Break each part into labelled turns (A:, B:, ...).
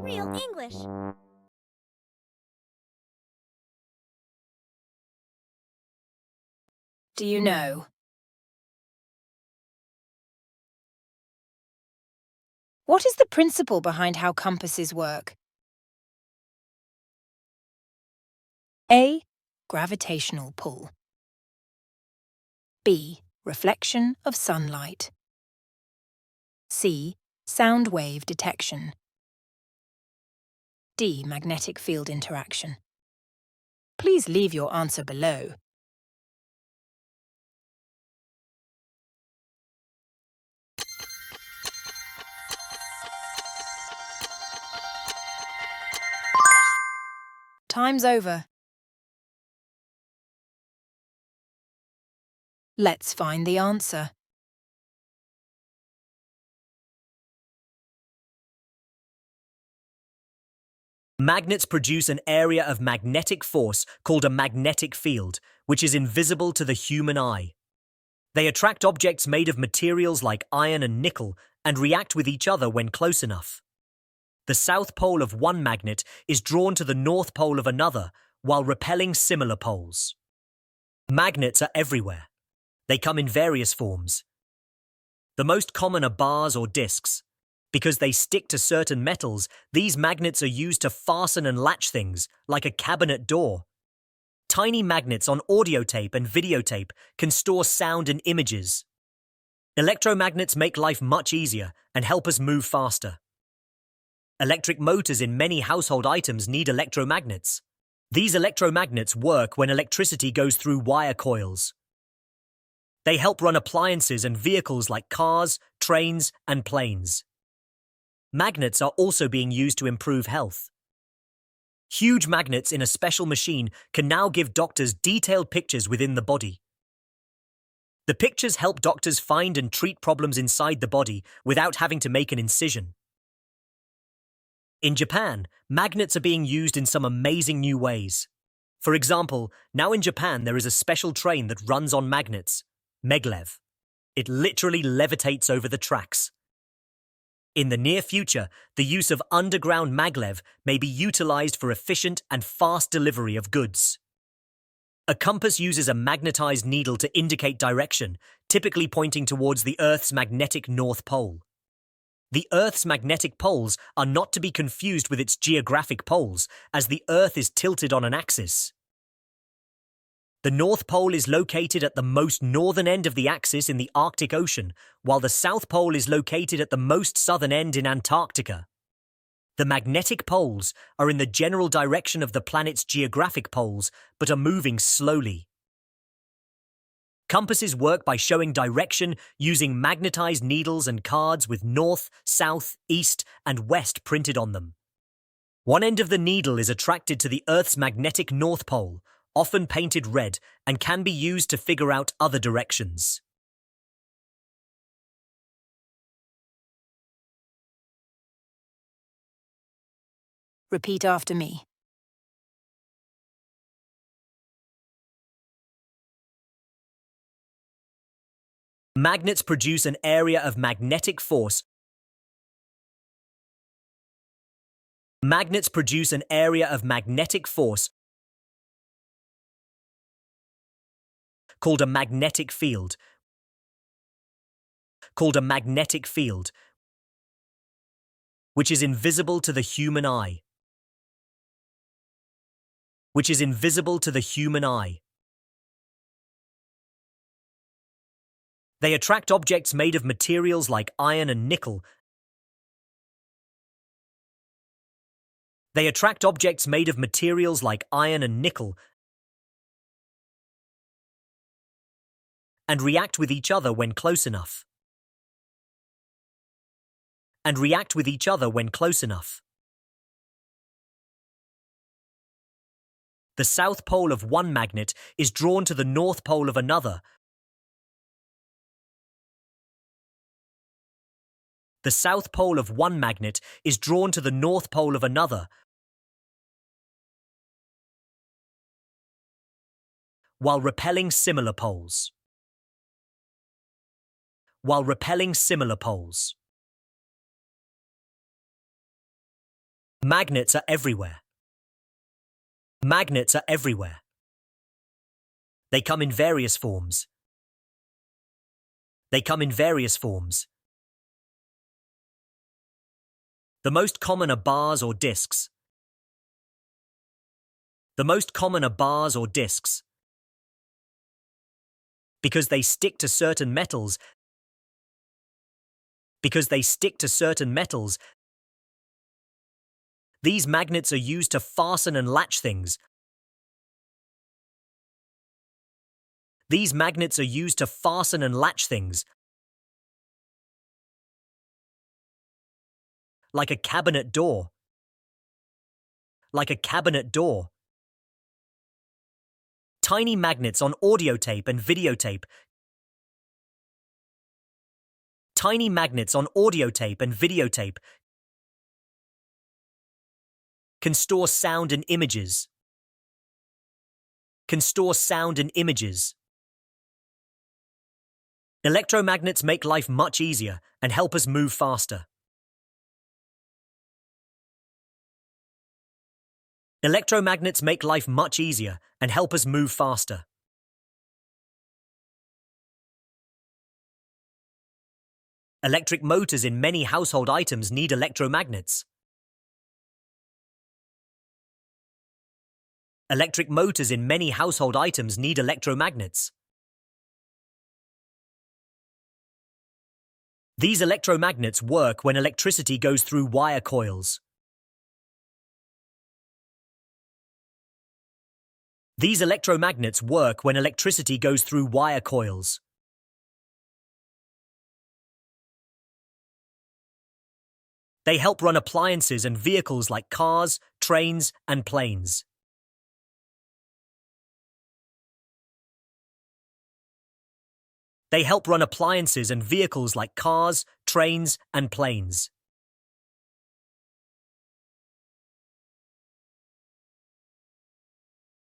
A: Rio English.
B: Do you know? What is the principle behind how compasses work? A. Gravitational pull. B. Reflection of sunlight. C. Sound wave detection. D. Magnetic field interaction. Please leave your answer below. Time's over. Let's find the answer.
C: Magnets produce an area of magnetic force called a magnetic field, which is invisible to the human eye. They attract objects made of materials like iron and nickel and react with each other when close enough. The south pole of one magnet is drawn to the north pole of another while repelling similar poles. Magnets are everywhere. They come in various forms. The most common are bars or discs. Because they stick to certain metals, these magnets are used to fasten and latch things, like a cabinet door. Tiny magnets on audio tape and videotape can store sound and images. Electromagnets make life much easier and help us move faster. Electric motors in many household items need electromagnets. These electromagnets work when electricity goes through wire coils. They help run appliances and vehicles like cars, trains, and planes. Magnets are also being used to improve health. Huge magnets in a special machine can now give doctors detailed pictures within the body. The pictures help doctors find and treat problems inside the body without having to make an incision. In Japan, magnets are being used in some amazing new ways. For example, now in Japan there is a special train that runs on magnets, maglev. It literally levitates over the tracks. In the near future, the use of underground maglev may be utilized for efficient and fast delivery of goods. A compass uses a magnetized needle to indicate direction, typically pointing towards the Earth's magnetic north pole. The Earth's magnetic poles are not to be confused with its geographic poles, as the Earth is tilted on an axis. The North Pole is located at the most northern end of the axis in the Arctic Ocean, while the South Pole is located at the most southern end in Antarctica. The magnetic poles are in the general direction of the planet's geographic poles, but are moving slowly. Compasses work by showing direction using magnetized needles and cards with north, south, east, and west printed on them. One end of the needle is attracted to the Earth's magnetic north pole, often painted red, and can be used to figure out other directions.
B: Repeat after me.
C: Magnets produce an area of magnetic force. Magnets produce an area of magnetic force called a magnetic field. Which is invisible to the human eye. They attract objects made of materials like iron and nickel. And react with each other when close enough. The south pole of one magnet is drawn to the north pole of another. The south pole of one magnet is drawn to the north pole of another, while repelling similar poles. Magnets are everywhere. Magnets are everywhere. They come in various forms. They come in various forms. The most common are bars or discs. The most common are bars or discs. Because they stick to certain metals. Because they stick to certain metals. These magnets are used to fasten and latch things. These magnets are used to fasten and latch things. Like a cabinet door. Like a cabinet door. Tiny magnets on audio tape and videotape. Tiny magnets on audio tape and videotape can store sound and images. Can store sound and images. Electromagnets make life much easier and help us move faster. Electromagnets make life much easier and help us move faster. Electric motors in many household items need electromagnets. Electric motors in many household items need electromagnets. These electromagnets work when electricity goes through wire coils. These electromagnets work when electricity goes through wire coils. They help run appliances and vehicles like cars, trains, and planes. They help run appliances and vehicles like cars, trains, and planes.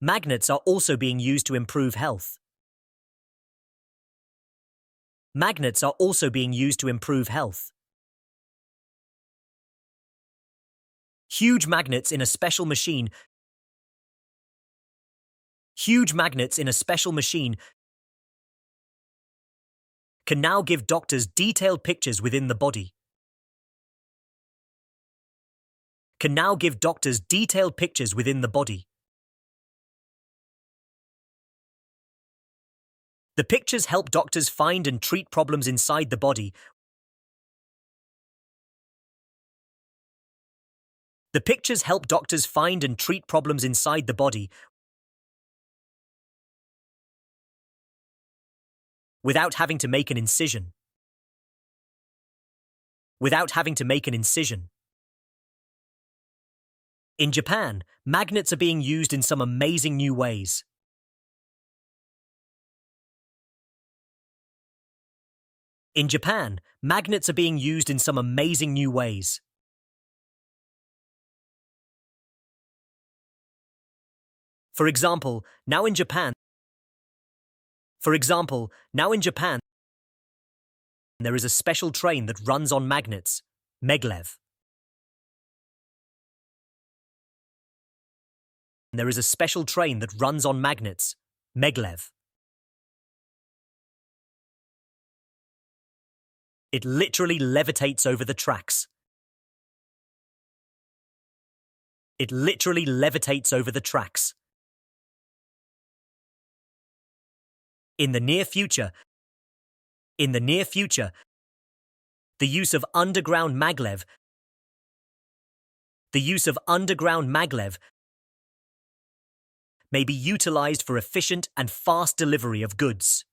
C: Magnets are also being used to improve health. Magnets are also being used to improve health. Huge magnets in a special machine. Huge magnets in a special machine can now give doctors detailed pictures within the body. Can now give doctors detailed pictures within the body. The pictures help doctors find and treat problems inside the body. The pictures help doctors find and treat problems inside the body without having to make an incision. Without having to make an incision. In Japan, magnets are being used in some amazing new ways. In Japan, magnets are being used in some amazing new ways. For example, now in Japan, there is a special train that runs on magnets, maglev. There is a special train that runs on magnets, maglev. It literally levitates over the tracks. It literally levitates over the tracks. In the near future, the use of underground maglev may be utilized for efficient and fast delivery of goods.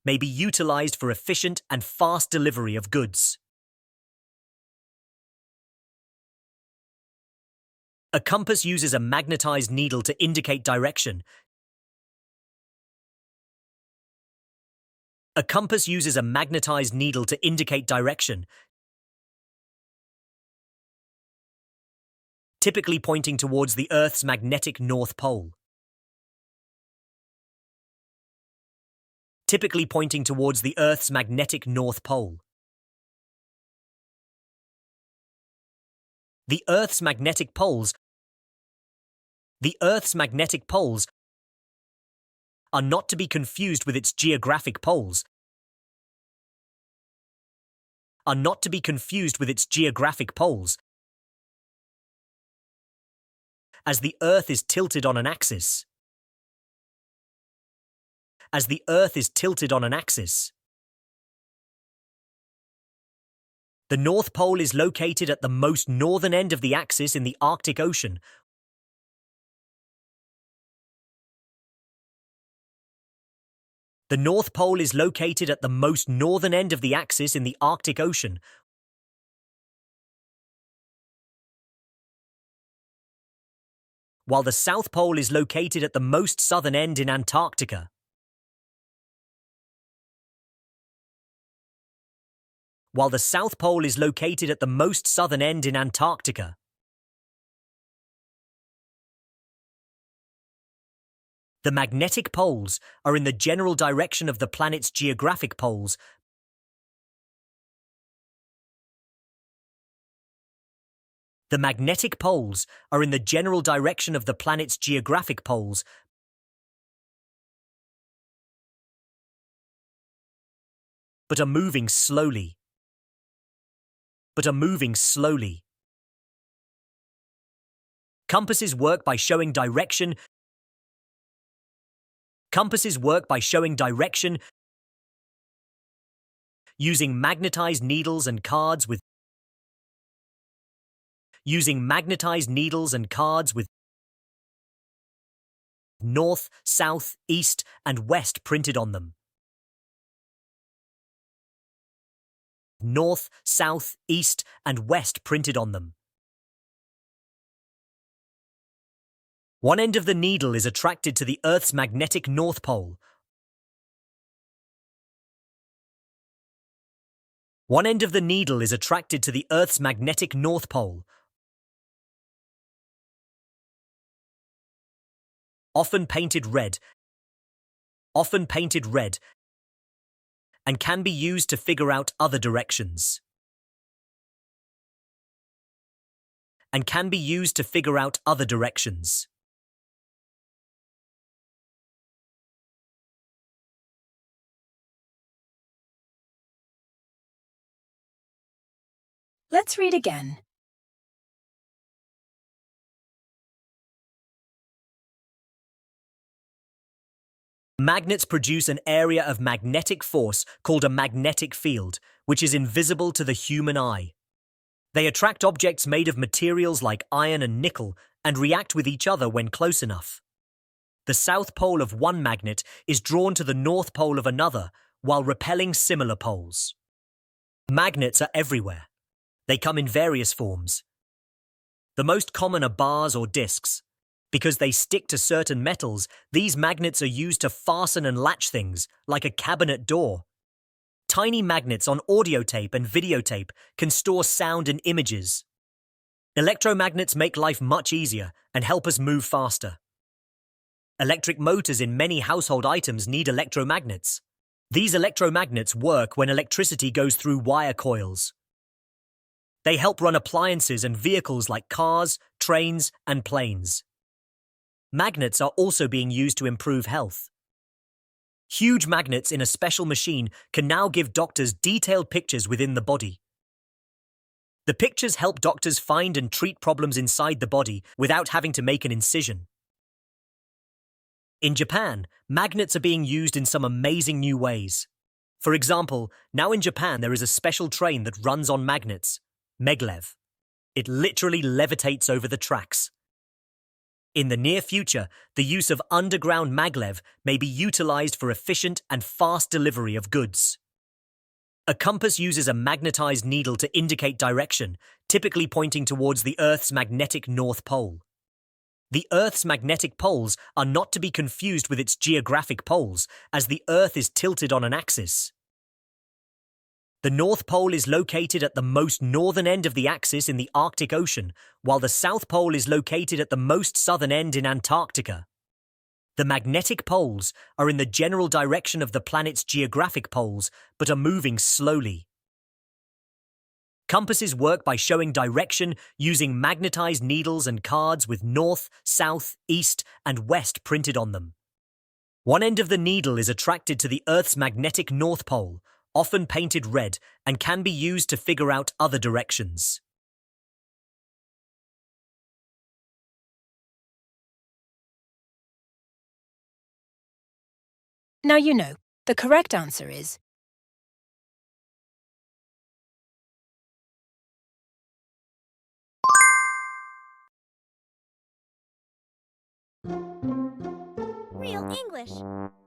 C: May be utilized for efficient and fast delivery of goods. A compass uses a magnetized needle to indicate direction. A compass uses a magnetized needle to indicate direction, typically pointing towards the Earth's magnetic North Pole. Typically pointing towards the Earth's magnetic North Pole. The Earth's magnetic poles are not to be confused with its geographic poles. As the Earth is tilted on an axis. The North Pole is located at the most northern end of the axis in the Arctic Ocean, while the South Pole is located at the most southern end in Antarctica. The magnetic poles are in the general direction of the planet's geographic poles, but are moving slowly. Compasses work by showing direction using magnetized needles and cards with north, south, east, and west printed on them. One end of the needle is attracted to the Earth's magnetic North Pole. Often painted red, and can be used to figure out other directions.
B: Let's read again.
C: Magnets produce an area of magnetic force called a magnetic field, which is invisible to the human eye. They attract objects made of materials like iron and nickel and react with each other when close enough. The south pole of one magnet is drawn to the north pole of another while repelling similar poles. Magnets are everywhere. They come in various forms. The most common are bars or discs. Because they stick to certain metals, these magnets are used to fasten and latch things, like a cabinet door. Tiny magnets on audio tape and videotape can store sound and images. Electromagnets make life much easier and help us move faster. Electric motors in many household items need electromagnets. These electromagnets work when electricity goes through wire coils. They help run appliances and vehicles like cars, trains, and planes. Magnets are also being used to improve health. Huge magnets in a special machine can now give doctors detailed pictures within the body. The pictures help doctors find and treat problems inside the body without having to make an incision. In Japan, magnets are being used in some amazing new ways. For example, now in Japan there is a special train that runs on magnets, maglev. It literally levitates over the tracks. In the near future, the use of underground maglev may be utilized for efficient and fast delivery of goods. A compass uses a magnetized needle to indicate direction, typically pointing towards the Earth's magnetic North Pole. The Earth's magnetic poles are not to be confused with its geographic poles, as the Earth is tilted on an axis. The North Pole is located at the most northern end of the axis in the Arctic Ocean, while the South Pole is located at the most southern end in Antarctica. The magnetic poles are in the general direction of the planet's geographic poles, but are moving slowly. Compasses work by showing direction using magnetized needles and cards with north, south, east, and west printed on them. One end of the needle is attracted to the Earth's magnetic North Pole, often painted red, and can be used to figure out other directions.
B: Now you know, the correct answer is
A: Real English.